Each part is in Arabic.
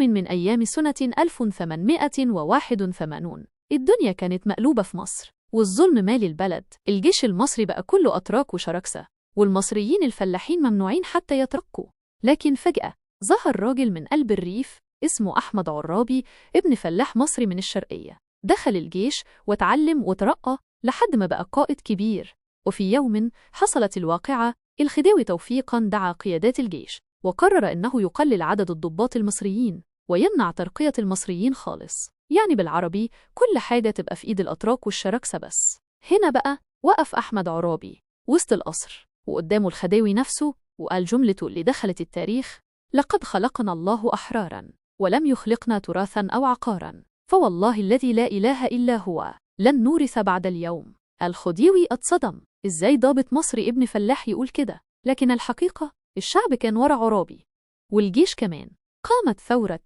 يوم من أيام سنة 1881 الدنيا كانت مقلوبة في مصر، والظلم مالي البلد. الجيش المصري بقى كله أتراك وشراكسة، والمصريين الفلاحين ممنوعين حتى يتركوا. لكن فجأة ظهر راجل من قلب الريف اسمه أحمد عرابي، ابن فلاح مصري من الشرقية. دخل الجيش وتعلم وترقى لحد ما بقى قائد كبير. وفي يوم حصلت الواقعة، الخديوي توفيقا دعا قيادات الجيش وقرر أنه يقلل عدد الضباط المصريين ويمنع ترقية المصريين خالص، يعني بالعربي كل حاجة تبقى في إيد الأتراك والشراكسة بس. هنا بقى وقف أحمد عرابي وسط القصر وقدامه الخديوي نفسه وقال جملته اللي دخلت التاريخ: لقد خلقنا الله أحرارا ولم يخلقنا تراثا أو عقارا، فوالله الذي لا إله إلا هو لن نورث بعد اليوم. الخديوي اتصدم، إزاي ضابط مصري ابن فلاح يقول كده؟ لكن الحقيقة الشعب كان ورا عرابي، والجيش كمان. قامت ثورة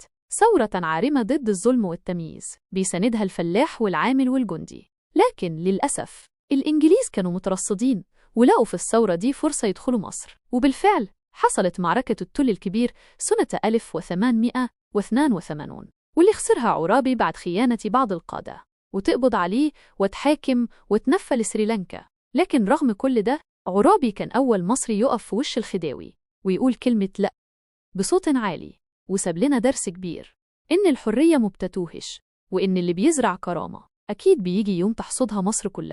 عارمة ضد الظلم والتمييز، بيساندها الفلاح والعامل والجندي. لكن للأسف الإنجليز كانوا مترصدين ولقوا في الثورة دي فرصة يدخلوا مصر، وبالفعل حصلت معركة التل الكبير سنة 1882، واللي خسرها عرابي بعد خيانة بعض القادة، وتقبض عليه وتحاكم وتنفى لسريلانكا. لكن رغم كل ده عرابي كان أول مصري يقف في وش الخديوي ويقول كلمة لأ بصوت عالي، وساب لنا درس كبير: إن الحرية مبتتوهش، وإن اللي بيزرع كرامة أكيد بيجي يوم تحصدها مصر كلها.